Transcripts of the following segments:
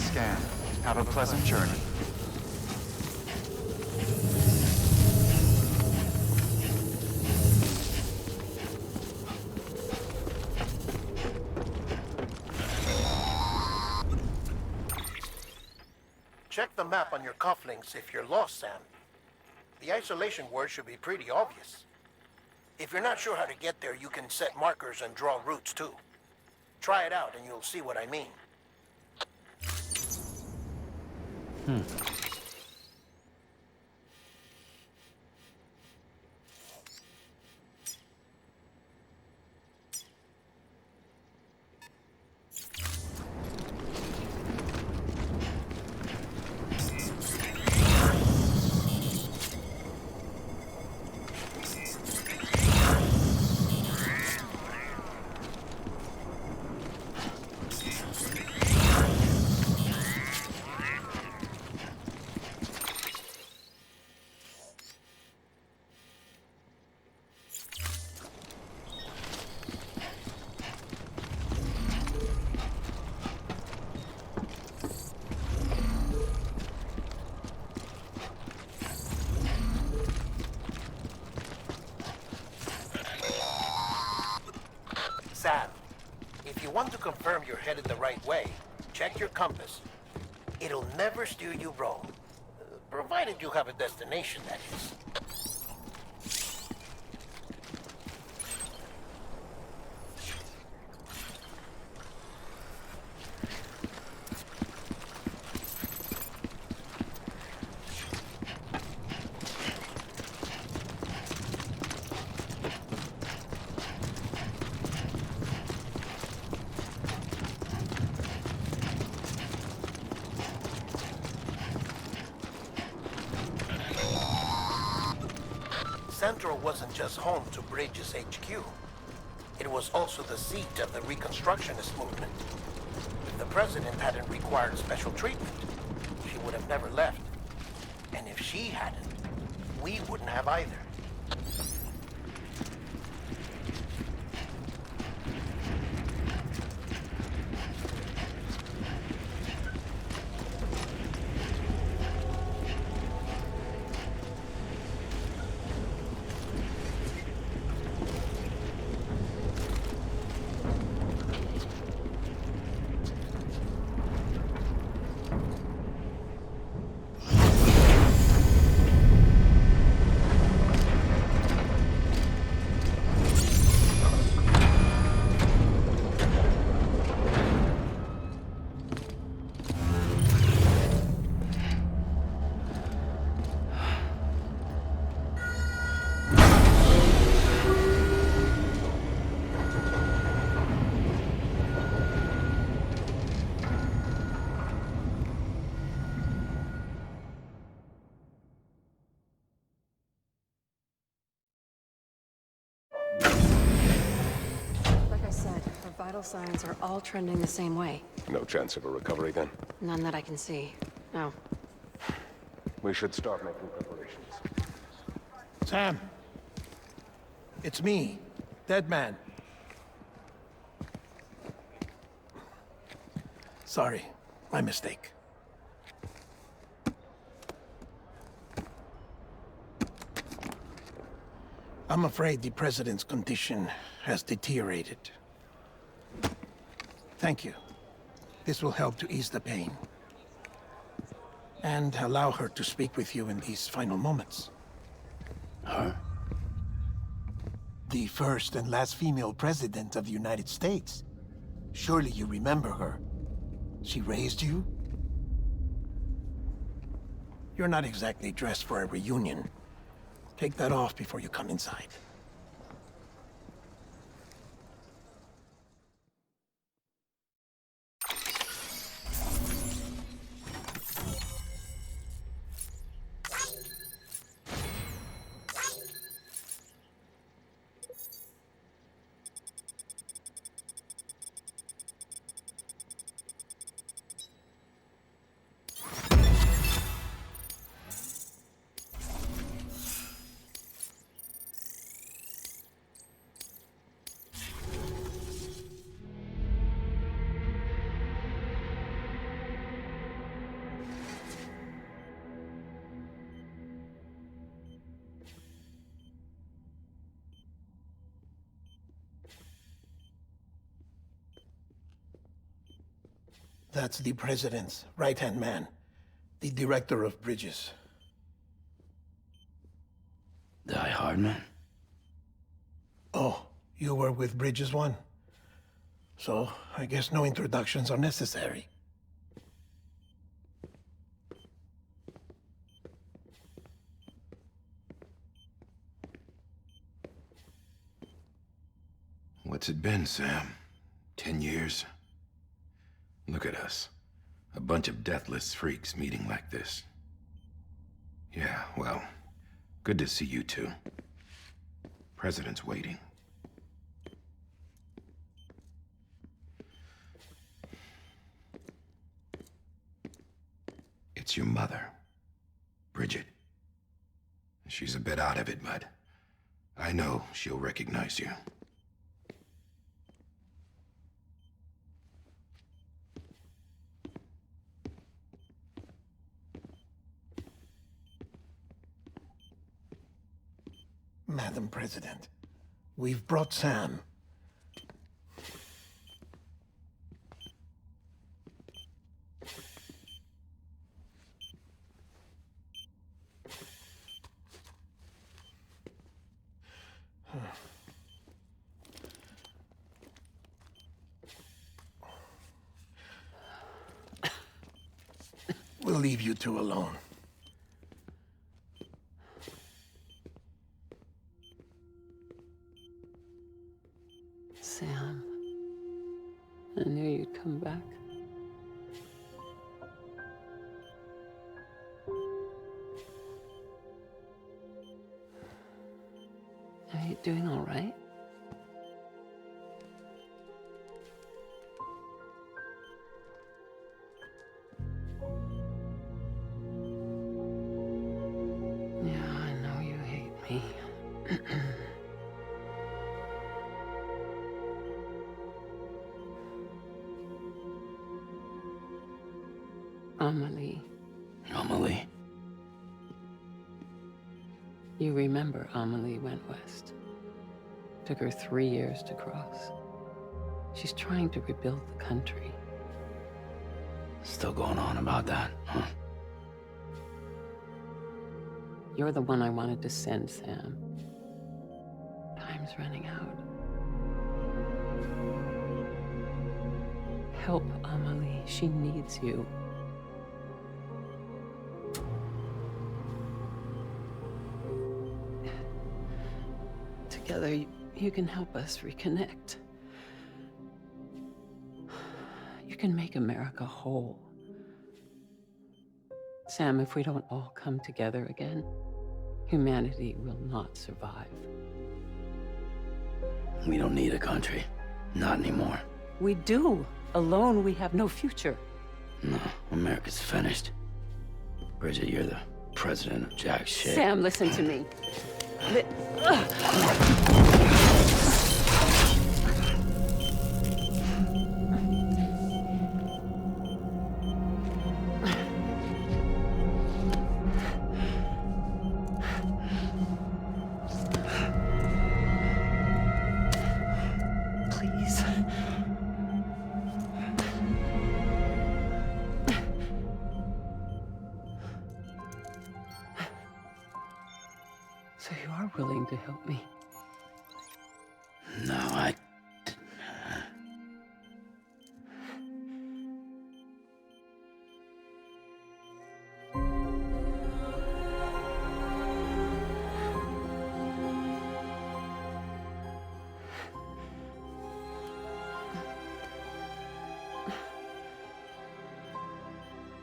scan. Have a pleasant journey. Check the map on your cufflinks if you're lost, Sam. The isolation word should be pretty obvious. If you're not sure how to get there, you can set markers and draw routes too. Try it out and you'll see what I mean. Sam, if you want to confirm you're headed the right way, check your compass. It'll never steer you wrong. Provided you have a destination, that is. Central wasn't just home to Bridges HQ. It was also the seat of the Reconstructionist movement. If the president hadn't required special treatment, she would have never left. And if she hadn't, we wouldn't have either. Vital signs are all trending the same way. No chance of a recovery then? None that I can see. No. We should start making preparations. Sam, it's me, Dead Man. Sorry, my mistake. I'm afraid the president's condition has deteriorated. Thank you. This will help to ease the pain. And allow her to speak with you in these final moments. Huh? The first and last female president of the United States. Surely you remember her. She raised you? You're not exactly dressed for a reunion. Take that off before you come inside. That's the president's right-hand man, the director of bridges. Die Hard man? Oh, you were with Bridges 1? So, I guess no introductions are necessary. What's it been, Sam? 10 years? Look at us. A bunch of deathless freaks meeting like this. Yeah, well, good to see you two. President's waiting. It's your mother, Bridget. She's a bit out of it, but I know she'll recognize you. Madam President, we've brought Sam. We'll leave you two alone. Sam, I knew you'd come back. Are you doing all right? Yeah, I know you hate me. Amelie. Amelie? You remember Amelie went west. Took her 3 years to cross. She's trying to rebuild the country. Still going on about that, huh? You're the one I wanted to send, Sam. Time's running out. Help Amelie. She needs you. Together, you can help us reconnect. You can make America whole. Sam, if we don't all come together again, humanity will not survive. We don't need a country. Not anymore. We do. Alone, we have no future. No, America's finished. Bridget, you're the president of jack shit. Sam, listen to me. Please. So you are willing to help me? No, I...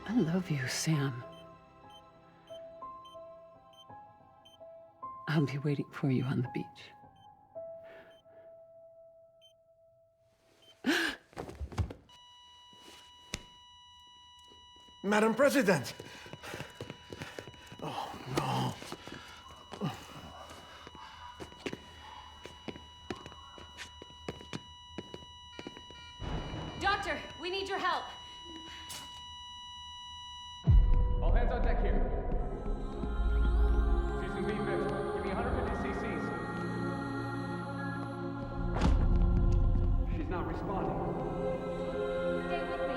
I love you, Sam. I'll be waiting for you on the beach. Madam President! Oh, no. Doctor, we need your help. All hands on deck here. She's in V-Viv. Give me 150 cc's. She's not responding. Stay with me.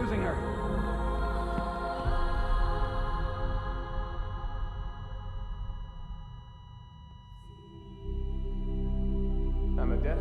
losing her. I'm a death.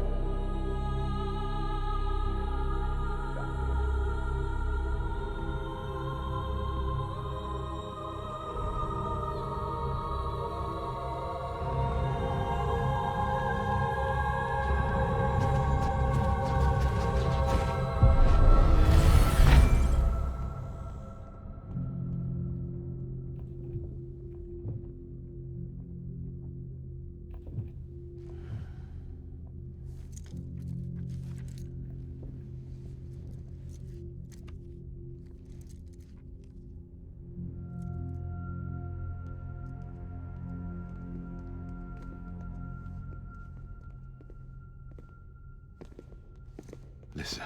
Listen,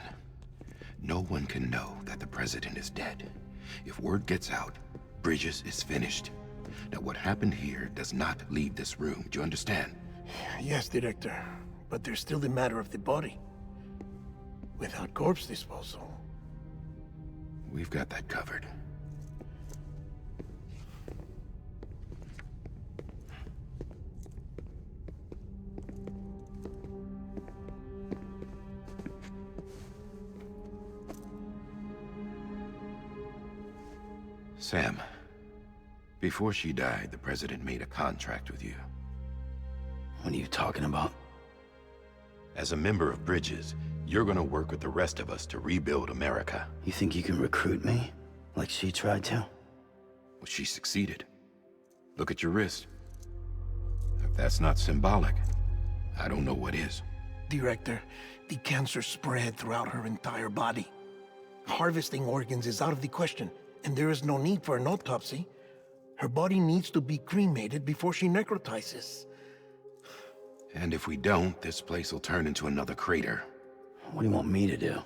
no one can know that the president is dead. If word gets out, Bridges is finished. Now, what happened here does not leave this room. Do you understand? Yes, Director. But there's still the matter of the body. Without corpse disposal. We've got that covered. Sam, before she died, the president made a contract with you. What are you talking about? As a member of Bridges, you're gonna work with the rest of us to rebuild America. You think you can recruit me? Like she tried to? Well, she succeeded. Look at your wrist. If that's not symbolic, I don't know what is. Director, the cancer spread throughout her entire body. Harvesting organs is out of the question, and there is no need for an autopsy. Her body needs to be cremated before she necrotizes. And if we don't, this place will turn into another crater. What do you want me to do?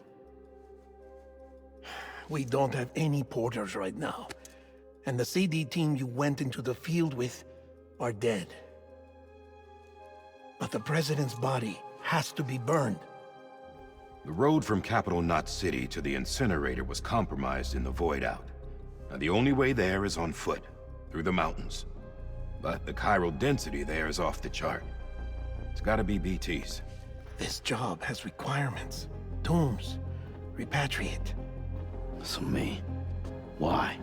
We don't have any porters right now. And the CD team you went into the field with are dead. But the president's body has to be burned. The road from Capital Knot City to the incinerator was compromised in the void out. Now, the only way there is on foot, through the mountains. But the chiral density there is off the chart. It's gotta be BTs. This job has requirements. Tombs. Repatriate. So me? Why?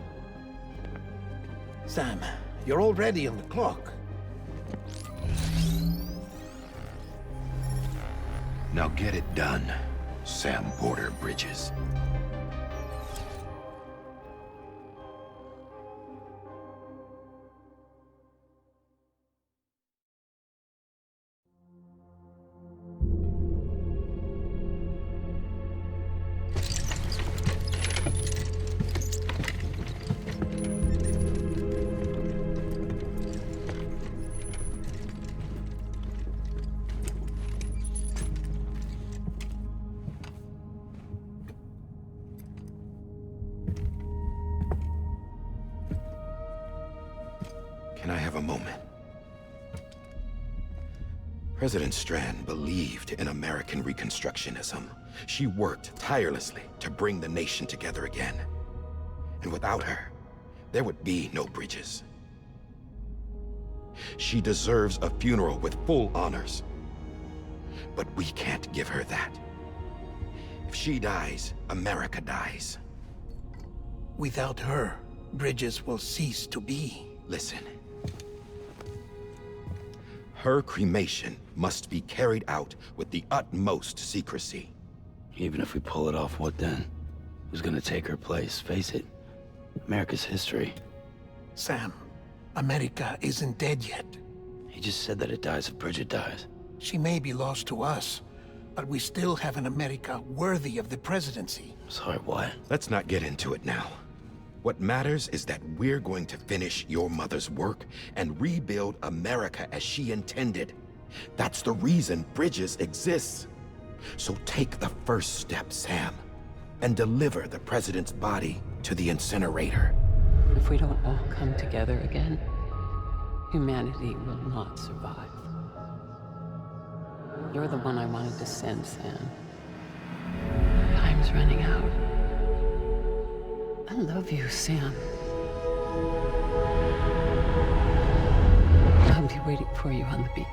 Sam, you're already on the clock. Now get it done, Sam Porter Bridges. Can I have a moment? President Strand believed in American Reconstructionism. She worked tirelessly to bring the nation together again. And without her, there would be no Bridges. She deserves a funeral with full honors. But we can't give her that. If she dies, America dies. Without her, Bridges will cease to be. Listen. Her cremation must be carried out with the utmost secrecy. Even if we pull it off, what then? Who's gonna take her place? Face it, America's history. Sam, America isn't dead yet. He just said that it dies if Bridget dies. She may be lost to us, but we still have an America worthy of the presidency. Sorry, what? Let's not get into it now. What matters is that we're going to finish your mother's work and rebuild America as she intended. That's the reason Bridges exists. So take the first step, Sam, and deliver the president's body to the incinerator. If we don't all come together again, humanity will not survive. You're the one I wanted to send, Sam. Time's running out. love you, Sam. I'll be waiting for you on the beach.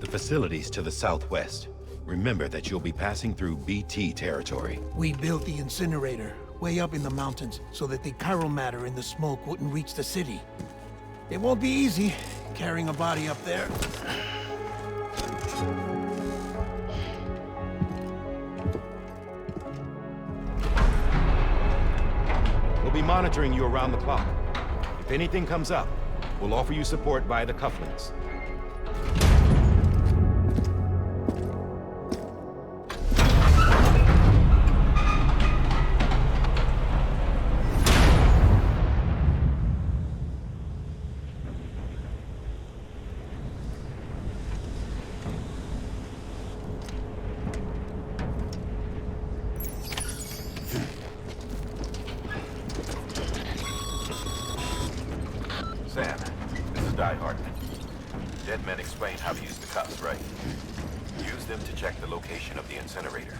The facility's to the southwest. Remember that you'll be passing through BT territory. We built the incinerator way up in the mountains so that the chiral matter in the smoke wouldn't reach the city. It won't be easy carrying a body up there. We'll be monitoring you around the clock. If anything comes up, we'll offer you support via the cufflinks. Sam, this is Die Hard. Dead men explained how to use the cuffs, right? Use them to check the location of the incinerator.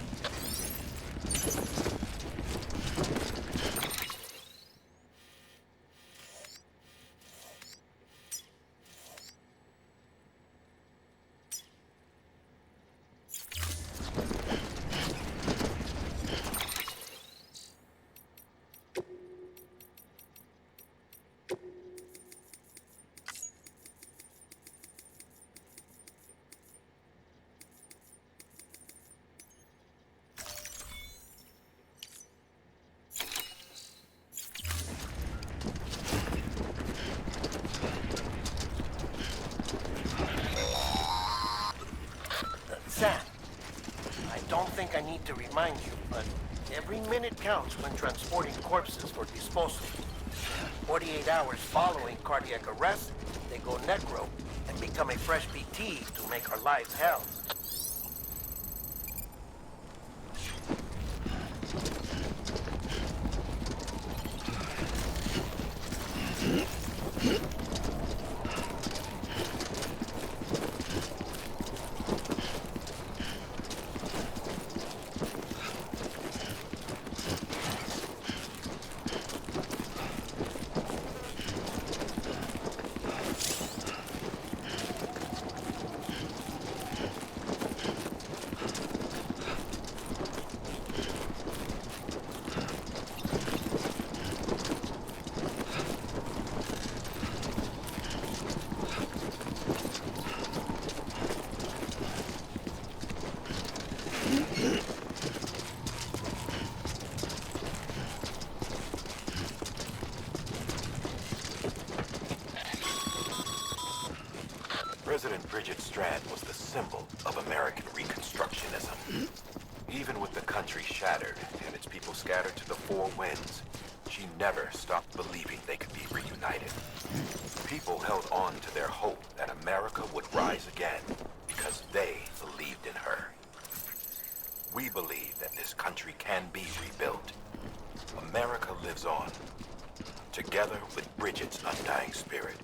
Sam, I don't think I need to remind you, but every minute counts when transporting corpses for disposal. 48 hours following cardiac arrest, they go necro and become a fresh BT to make our lives hell. President Bridget Strand was the symbol of American Reconstructionism. Even with the country shattered and its people scattered to the four winds, she never stopped believing they could be reunited. People held on to their hope that America would rise again because they believed in her. We believe that this country can be rebuilt. America lives on, together with Bridget's undying spirit.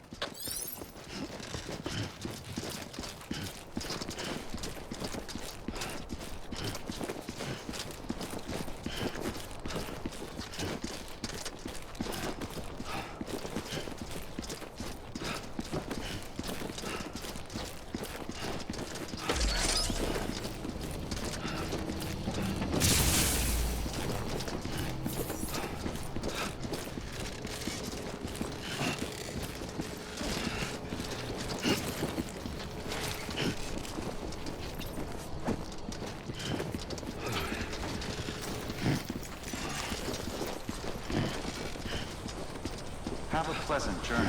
Have a pleasant journey.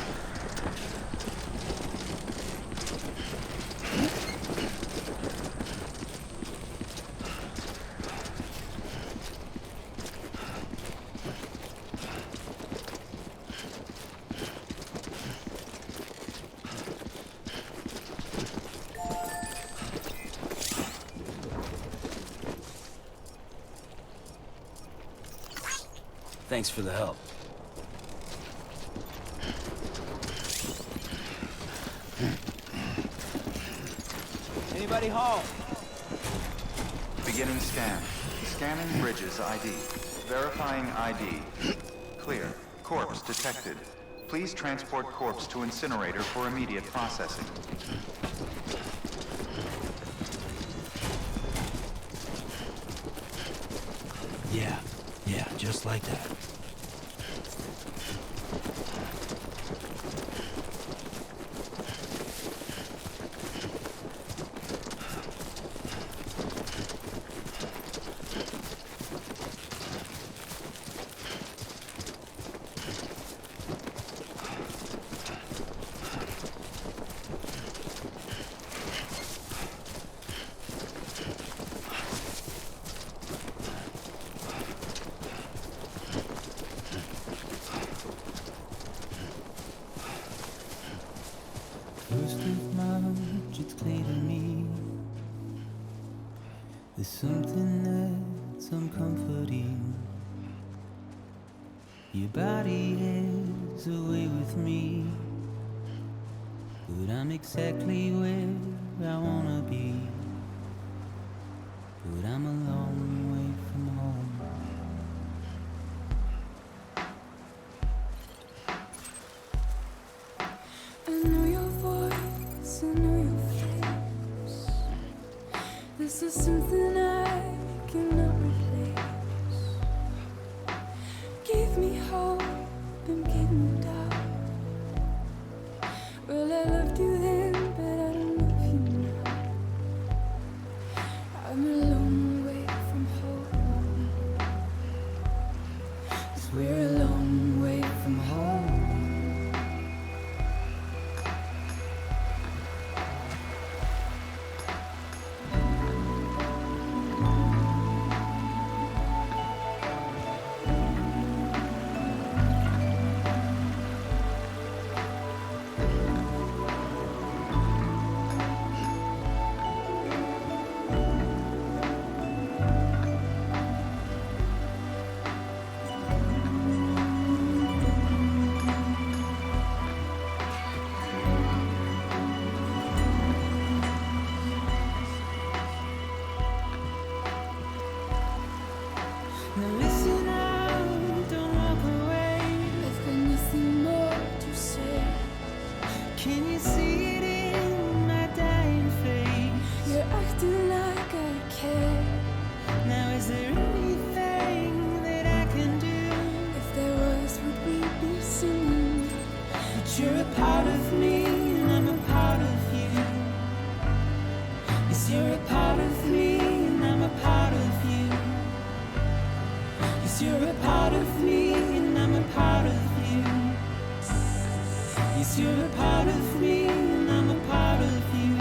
Thanks for the help. Anybody home? Beginning scan. Scanning Bridges ID. Verifying ID. Clear. Corpse detected. Please transport corpse to incinerator for immediate processing. Yeah, just like that. First of March, it's clear to me there's something that's uncomforting. Your body is away with me, but I'm exactly where I wanna be. But I'm a long way from home. I know your voice, I know your face. This is something I cannot replace. Give me hope and give me doubt. Well, I loved you then, but I don't love you now. I'm a long way from home. 'Cause we're a long way from home. Now listen out, don't walk away. I've got nothing more to say. Can you see it in my dying face? You're acting like I care. Now is there anything that I can do? If there was, would we be singing? But you're a part of me and I'm a part of you. Yes, you're a part of me and I'm a part of you. Yes, you're a part of me and I'm a part of you. Yes, you're a part of me and I'm a part of you.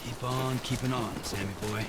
Keep on keeping on, Sammy boy.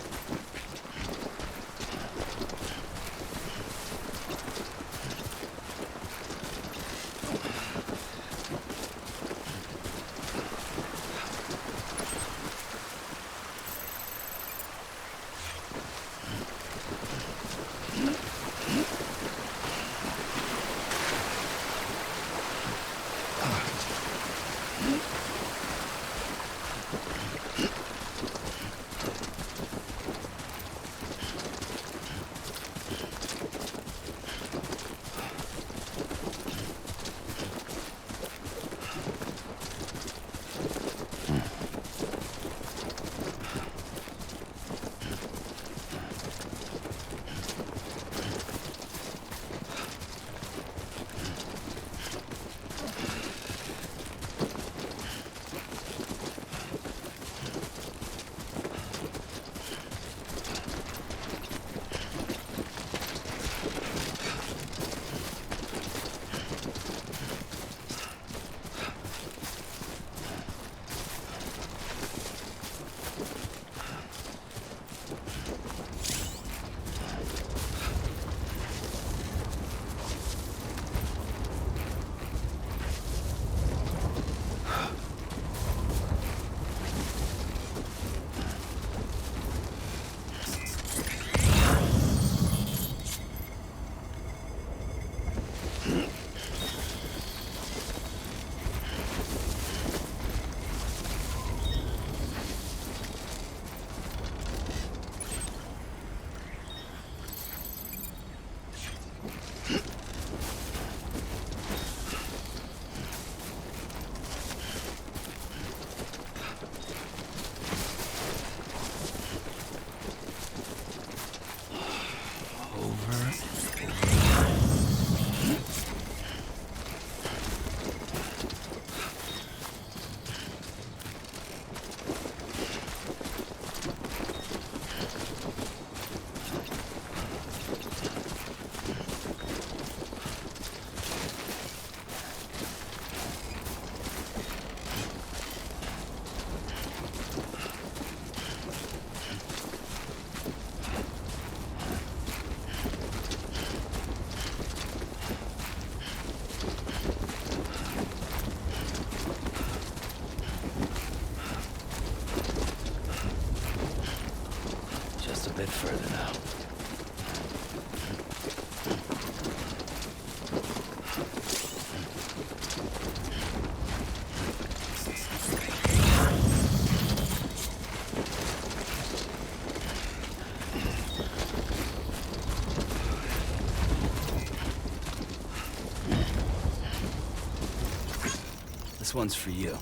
This one's for you.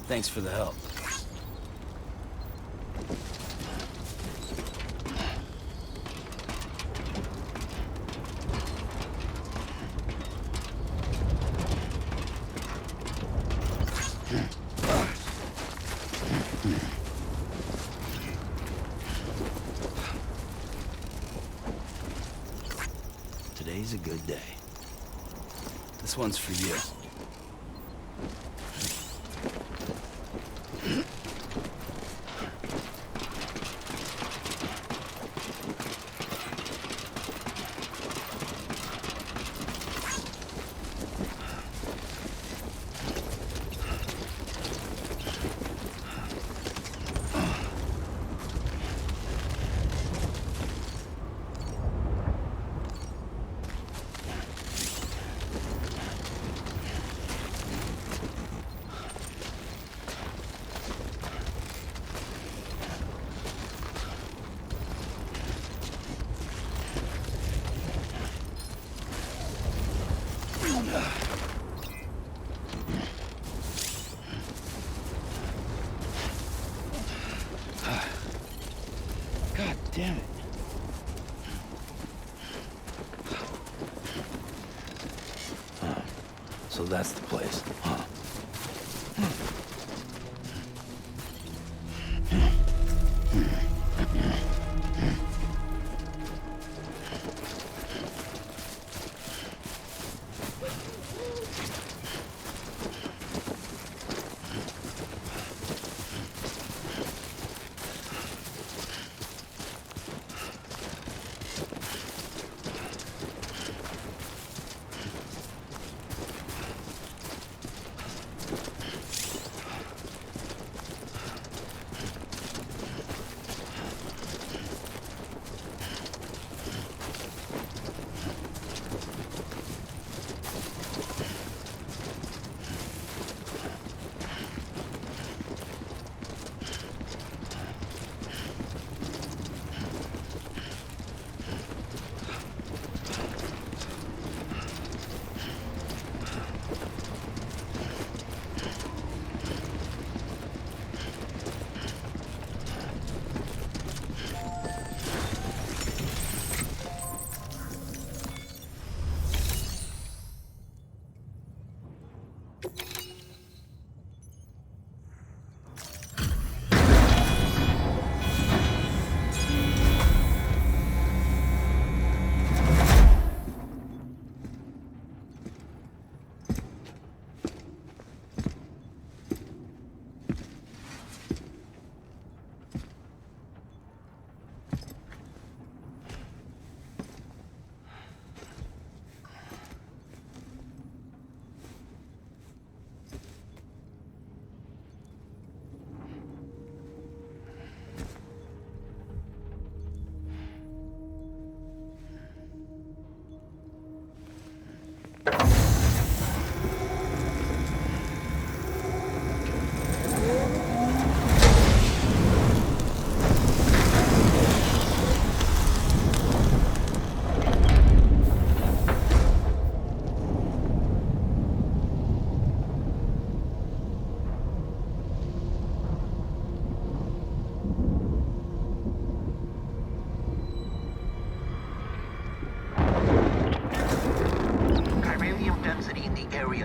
Thanks for the help. Today's a good day. This one's for you. God damn it. So that's the place, huh?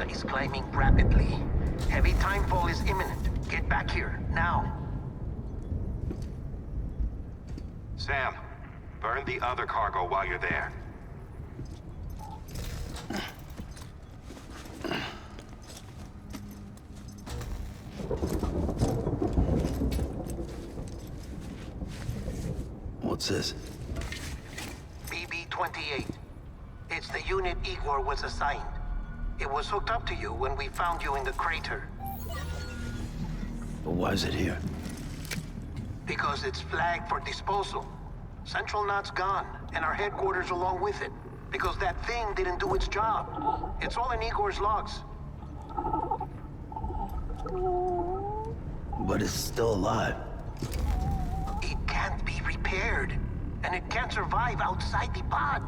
Is climbing rapidly. Heavy timefall is imminent. Get back here, now. Sam, burn the other cargo while you're there. What's this? BB-28. It's the unit Igor was assigned. It was hooked up to you when we found you in the crater. But why is it here? Because it's flagged for disposal. Central Knot's gone, and our headquarters along with it. Because that thing didn't do its job. It's all in Igor's logs. But it's still alive. It can't be repaired. And it can't survive outside the pod.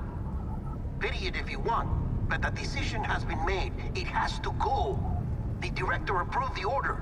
Pity it if you want. But the decision has been made. It has to go. The director approved the order.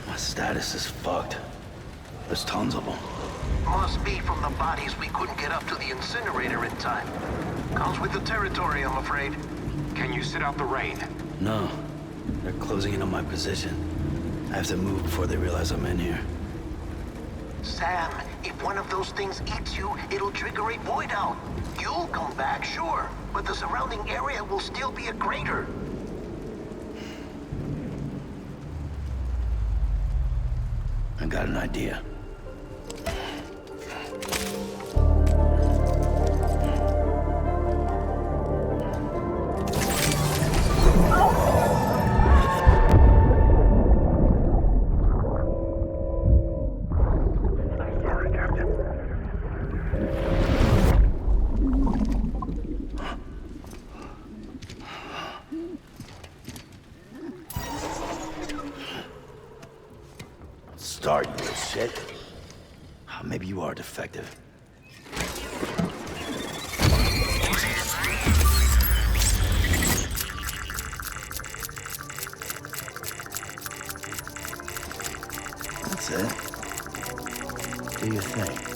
My status is fucked. There's tons of them. Must be from the bodies we couldn't get up to the incinerator in time. Comes with the territory, I'm afraid. Can you sit out the rain? No. They're closing in on my position. I have to move before they realize I'm in here. Sam, if one of those things eats you, it'll trigger a void out. You'll come back, sure, but the surrounding area will still be a crater. I got an idea. Start, you little shit. Maybe you are defective. That's it. Do your thing.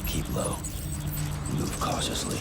Keep low. Move cautiously.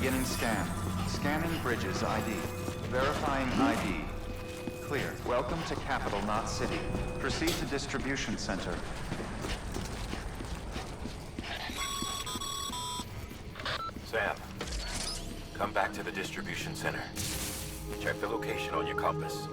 Beginning scan. Scanning Bridges ID. Verifying ID. Clear. Welcome to Capital Knot City. Proceed to Distribution Center. Sam, come back to the distribution center. Check the location on your compass.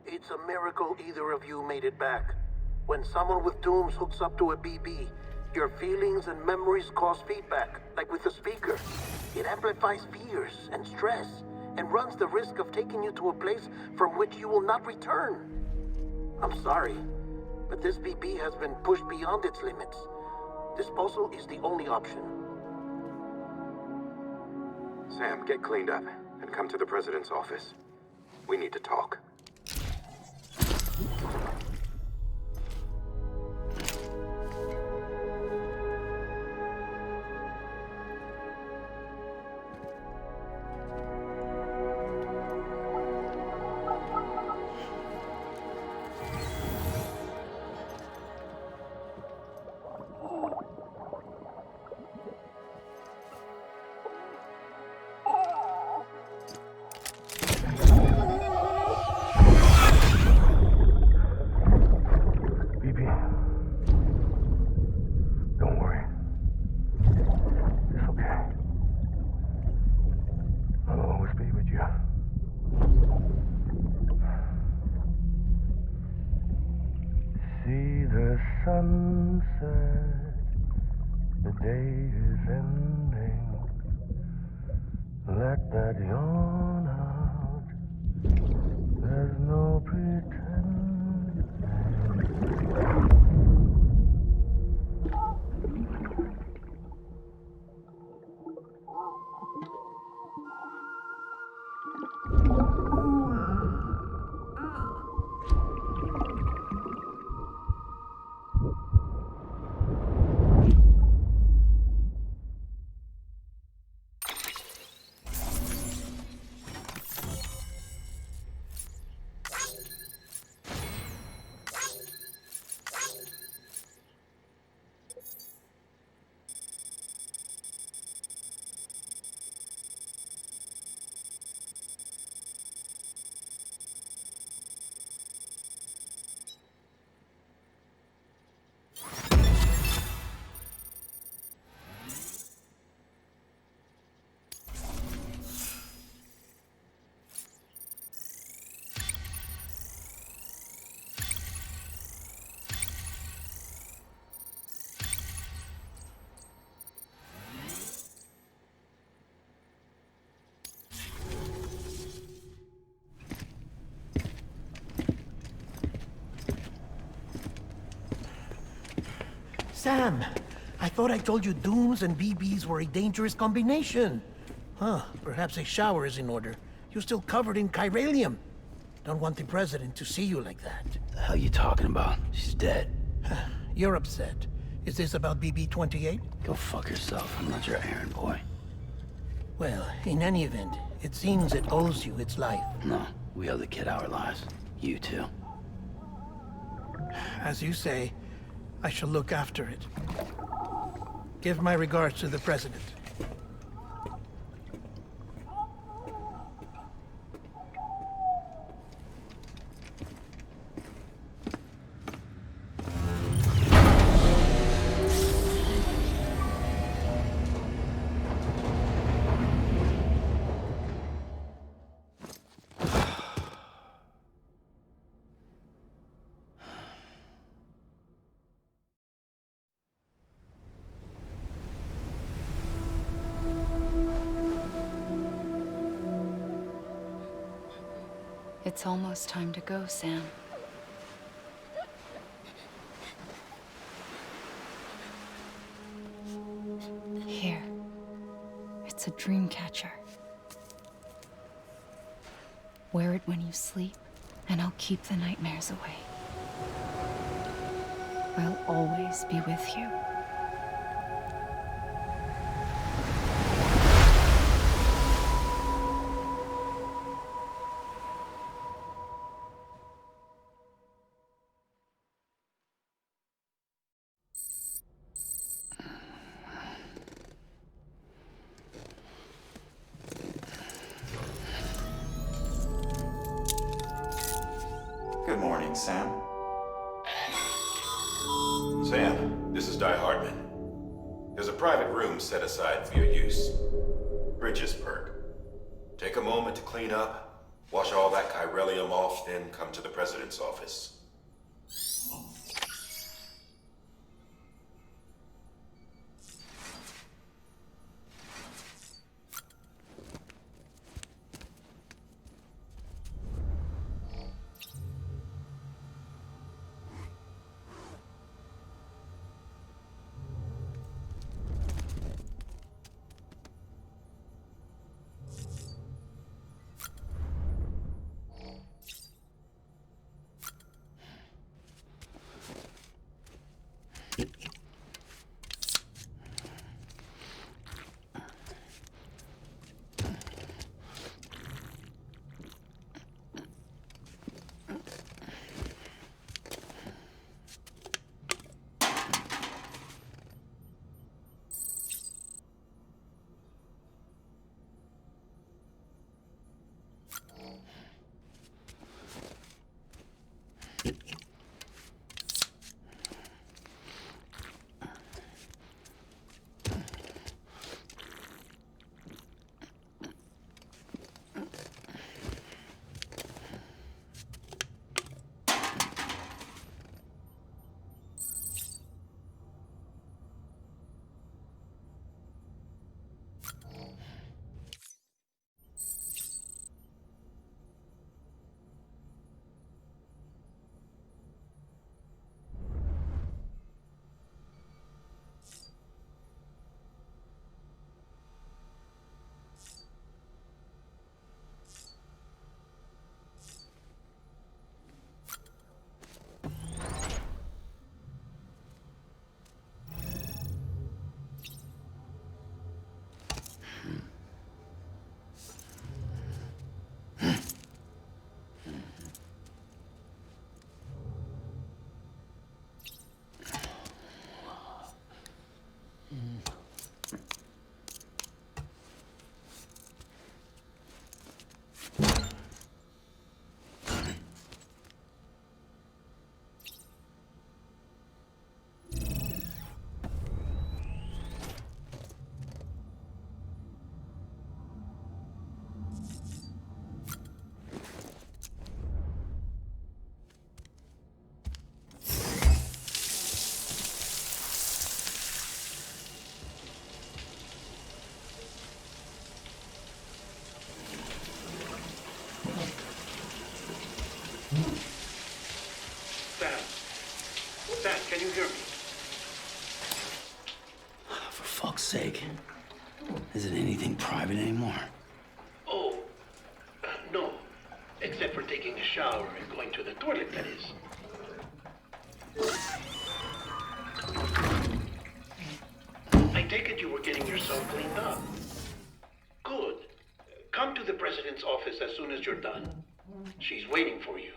It's a miracle either of you made it back. When someone with dooms hooks up to a BB, your feelings and memories cause feedback, like with a speaker. It amplifies fears and stress, and runs the risk of taking you to a place from which you will not return. I'm sorry, but this BB has been pushed beyond its limits. Disposal is the only option. Sam, get cleaned up and come to the president's office. We need to talk. Sunset, the day is ending. Let that yawn out. There's no pretending. Sam, I thought I told you dooms and BBs were a dangerous combination. Huh, perhaps a shower is in order. You're still covered in chiralium. Don't want the president to see you like that. The hell you talking about? She's dead. You're upset. Is this about BB-28? Go fuck yourself. I'm not your errand boy. Well, in any event, it seems it owes you its life. No, we owe the kid our lives. You too. As you say, I shall look after it. Give my regards to the president. It's almost time to go, Sam. Wear it when you sleep, and I'll keep the nightmares away. I'll always be with you. Good morning, Sam. Sam, this is Di Hartman. There's a private room set aside for your use. Bridges perk. Take a moment to clean up, wash all that chiralium off, then come to the president's office. Sam, can you hear me? For fuck's sake. Isn't anything private anymore? Oh, no. Except for taking a shower and going to the toilet, that is. I take it you were getting yourself cleaned up. Good. Come to the president's office as soon as you're done. She's waiting for you.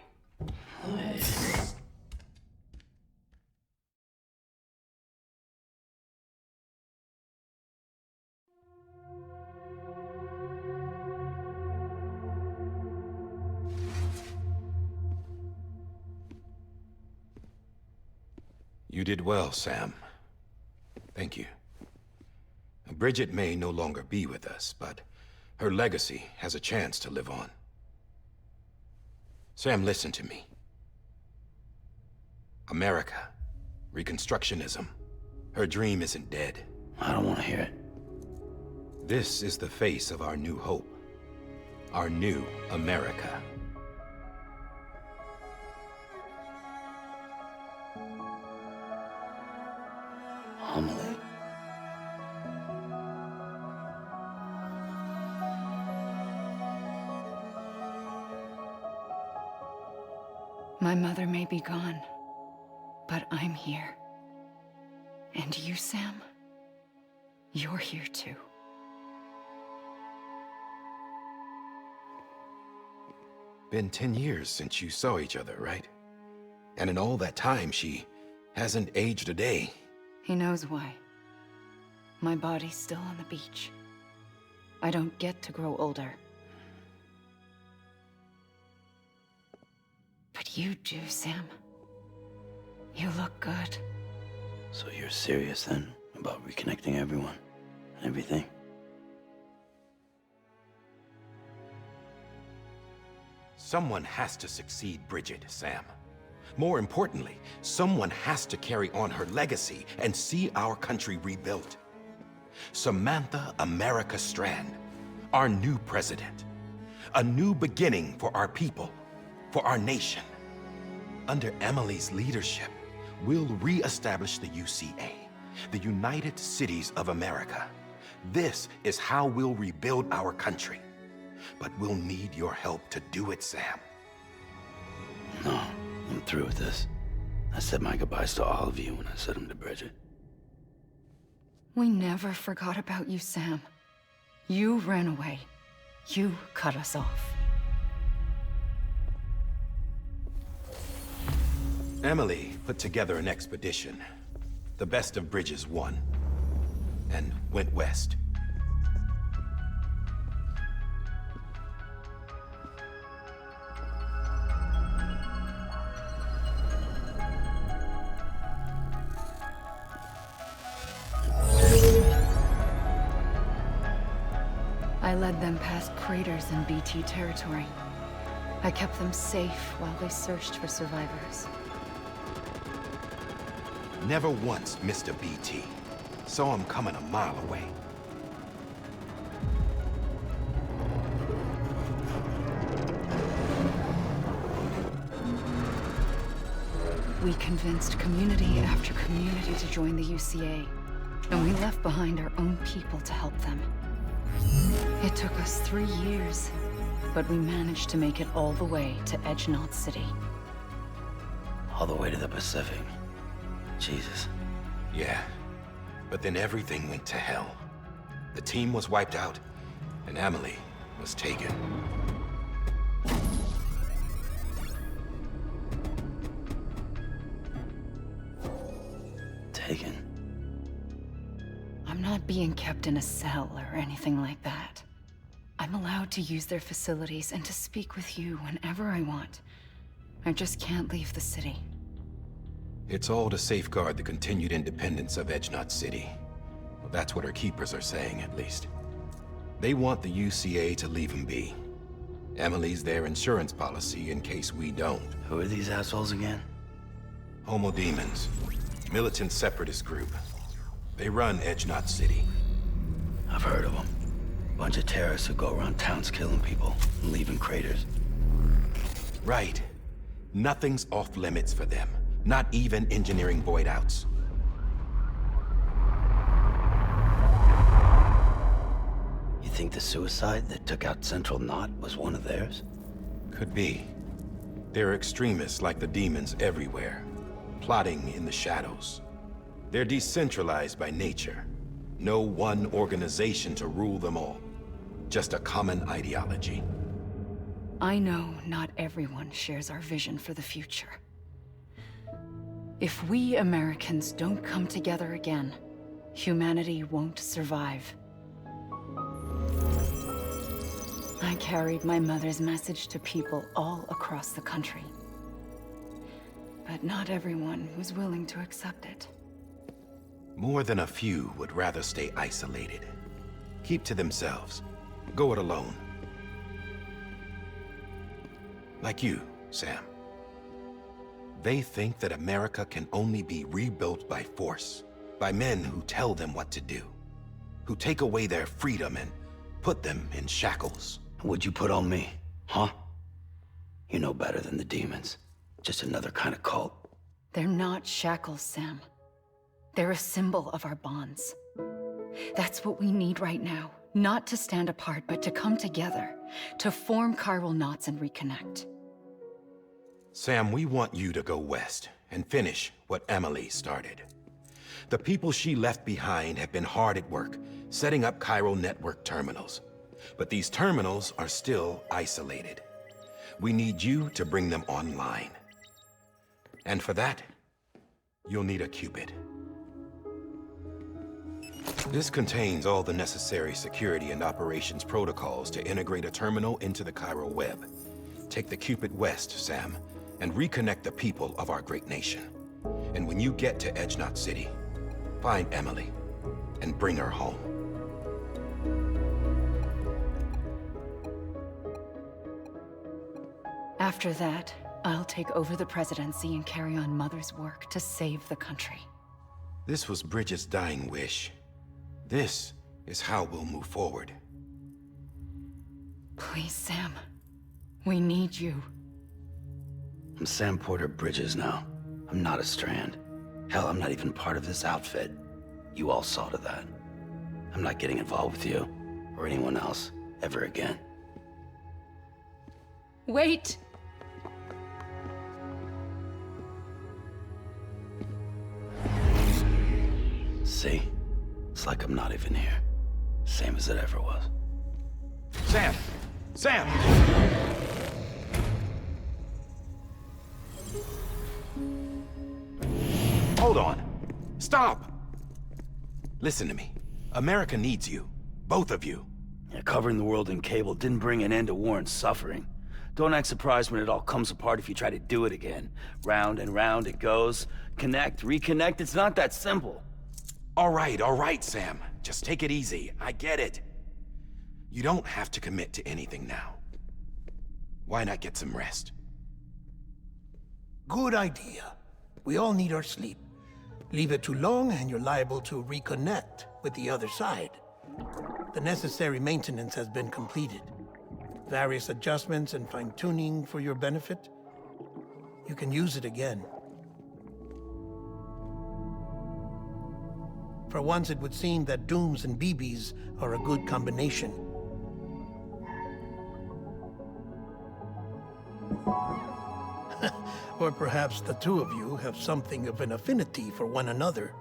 You did well, Sam. Thank you. Bridget may no longer be with us, but her legacy has a chance to live on. Sam, listen to me. America, Reconstructionism, her dream isn't dead. I don't want to hear it. This is the face of our new hope. Our new America. Amelie. My mother may be gone, but I'm here. And you, Sam, you're here too. Been 10 years since you saw each other, right? And in all that time, she hasn't aged a day. He knows why. My body's still on the beach. I don't get to grow older. But you do, Sam. You look good. So you're serious then about reconnecting everyone and everything? Someone has to succeed Bridget, Sam. More importantly, someone has to carry on her legacy and see our country rebuilt. Samantha America Strand, our new president. A new beginning for our people, for our nation. Under Emily's leadership, we'll re-establish the UCA, the United Cities of America. This is how we'll rebuild our country. But we'll need your help to do it, Sam. No, I'm through with this. I said my goodbyes to all of you when I said them to Bridget. We never forgot about you, Sam. You ran away. You cut us off. Emily put together an expedition. The best of Bridges won. And went west. I led them past craters in BT territory. I kept them safe while they searched for survivors. Never once missed a BT. Saw him coming a mile away. We convinced community after community to join the UCA, and we left behind our own people to help them. It took us 3 years, but we managed to make it all the way to Edge-Knot City. All the way to the Pacific. Jesus. Yeah, but then everything went to hell. The team was wiped out, and Emily was taken. Taken? I'm not being kept in a cell or anything like that. I'm allowed to use their facilities and to speak with you whenever I want. I just can't leave the city. It's all to safeguard the continued independence of Edge-Knot City. Well, that's what her keepers are saying, at least. They want the UCA to leave them be. Emily's their insurance policy in case we don't. Who are these assholes again? Homo Demons. Militant separatist group. They run Edge-Knot City. I've heard of them. Bunch of terrorists who go around towns killing people and leaving craters. Right. Nothing's off limits for them. Not even engineering void outs. You think the suicide that took out Central Knot was one of theirs? Could be. There are extremists like the demons everywhere, plotting in the shadows. They're decentralized by nature. No one organization to rule them all. Just a common ideology. I know not everyone shares our vision for the future. If we Americans don't come together again, humanity won't survive. I carried my mother's message to people all across the country. But not everyone was willing to accept it. More than a few would rather stay isolated. Keep to themselves. Go it alone. Like you, Sam. They think that America can only be rebuilt by force, by men who tell them what to do, who take away their freedom and put them in shackles. What'd you put on me, huh? You know better than the demons. Just another kind of cult. They're not shackles, Sam. They're a symbol of our bonds. That's what we need right now. Not to stand apart, but to come together, to form chiral knots and reconnect. Sam, we want you to go west and finish what Emily started. The people she left behind have been hard at work, setting up Cairo network terminals. But these terminals are still isolated. We need you to bring them online. And for that, you'll need a Cupid. This contains all the necessary security and operations protocols to integrate a terminal into the Cairo web. Take the Cupid west, Sam, and reconnect the people of our great nation. And when you get to Edge Knot City, find Emily and bring her home. After that, I'll take over the presidency and carry on Mother's work to save the country. This was Bridget's dying wish. This is how we'll move forward. Please, Sam. We need you. I'm Sam Porter Bridges now. I'm not a Strand. Hell, I'm not even part of this outfit. You all saw to that. I'm not getting involved with you, or anyone else, ever again. Wait! See? It's like I'm not even here. Same as it ever was. Sam! Sam! Hold on. Stop! Listen to me. America needs you. Both of you. Yeah, covering the world in cable didn't bring an end to war and suffering. Don't act surprised when it all comes apart if you try to do it again. Round and round it goes. Connect, reconnect, it's not that simple. All right, Sam. Just take it easy. I get it. You don't have to commit to anything now. Why not get some rest? Good idea. We all need our sleep. Leave it too long and you're liable to reconnect with the other side. The necessary maintenance has been completed. Various adjustments and fine-tuning for your benefit. You can use it again. For once, it would seem that Dooms and BBs are a good combination. Or perhaps the two of you have something of an affinity for one another.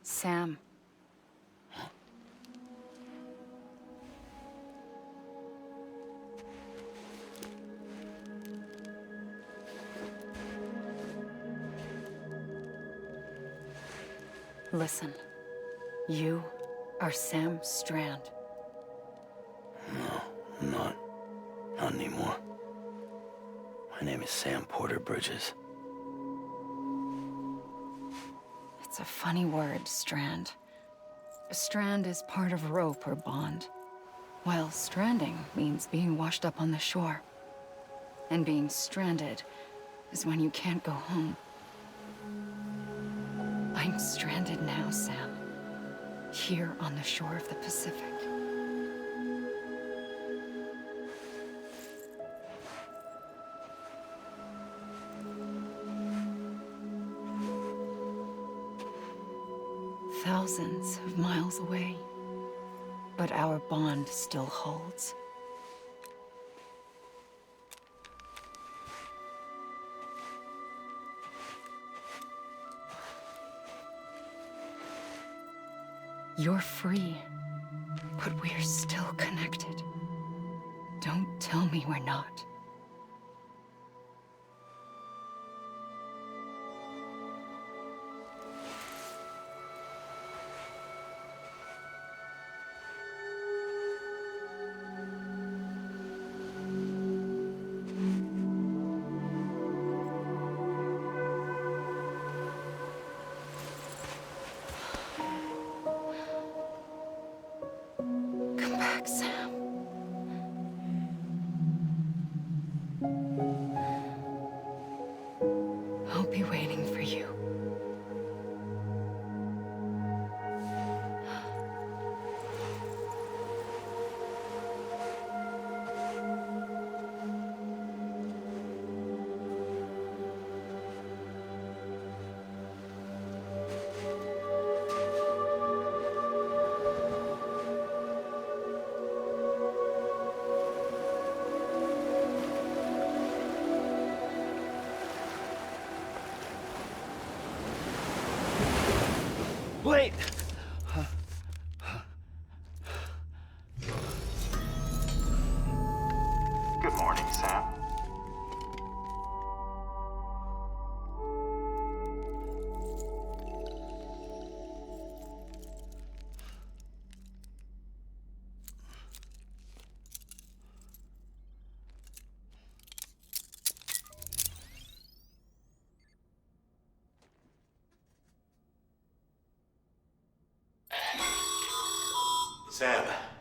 Sam. Listen. You are Sam Strand. No, I'm not. Not anymore. My name is Sam Porter Bridges. It's a funny word, Strand. A strand is part of rope or bond, while stranding means being washed up on the shore. And being stranded is when you can't go home. I'm stranded now, Sam. Here on the shore of the Pacific. Thousands of miles away, but our bond still holds. You're free, but we're still connected. Don't tell me we're not.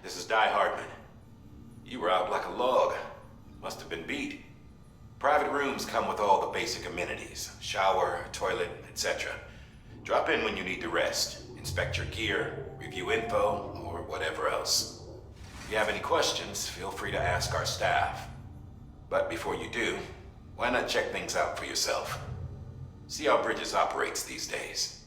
this is Die Hardman. You were out like a log. Must have been beat. Private rooms come with all the basic amenities. Shower, toilet, etc. Drop in when you need to rest. Inspect your gear, review info, or whatever else. If you have any questions, feel free to ask our staff. But before you do, why not check things out for yourself? See how Bridges operates these days.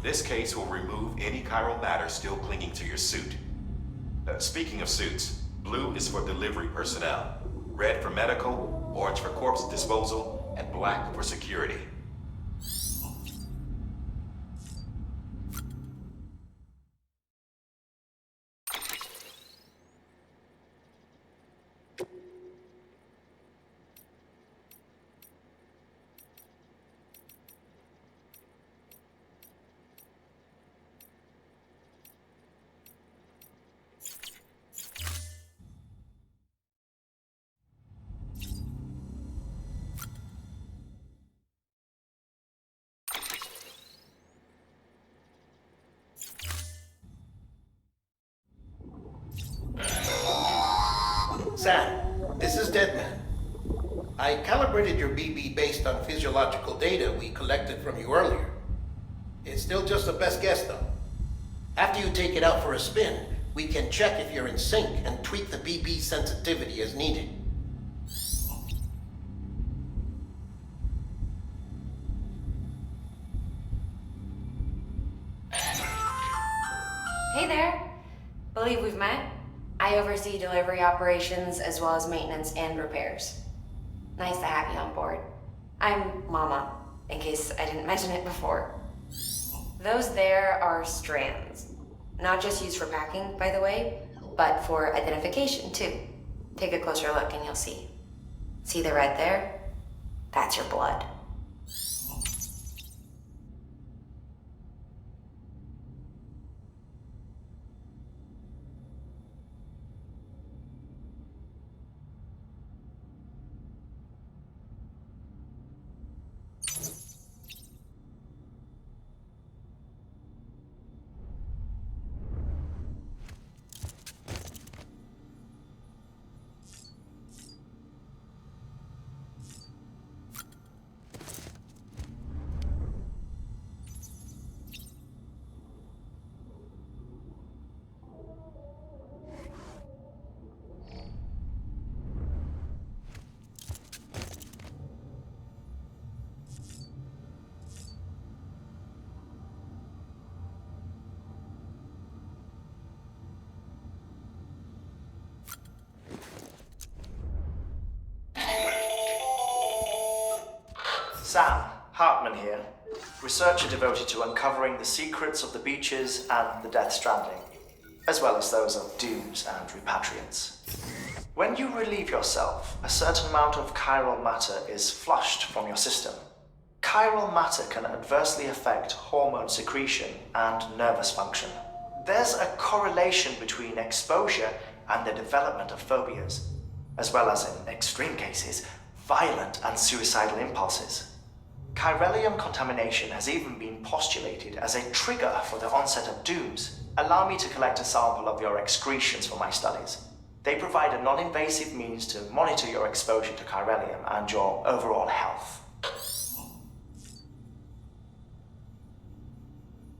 This case will remove any chiral matter still clinging to your suit. Speaking of suits, blue is for delivery personnel, red for medical, orange for corpse disposal, and black for security. Sam, this is Deadman. I calibrated your BB based on physiological data we collected from you earlier. It's still just a best guess, though. After you take it out for a spin, we can check if you're in sync and tweak the BB sensitivity as needed. Hey there. Believe we've met? I oversee delivery operations as well as maintenance and repairs. Nice to have you on board. I'm Mama, in case I didn't mention it before. Those there are strands. Not just used for packing, by the way, but for identification too. Take a closer look and you'll see. See the red there? That's your blood. Sam, Hartman here, researcher devoted to uncovering the secrets of the beaches and the Death Stranding, as well as those of dooms and repatriants. When you relieve yourself, a certain amount of chiral matter is flushed from your system. Chiral matter can adversely affect hormone secretion and nervous function. There's a correlation between exposure and the development of phobias, as well as, in extreme cases, violent and suicidal impulses. Chiralium contamination has even been postulated as a trigger for the onset of dooms. Allow me to collect a sample of your excretions for my studies. They provide a non-invasive means to monitor your exposure to chiralium and your overall health.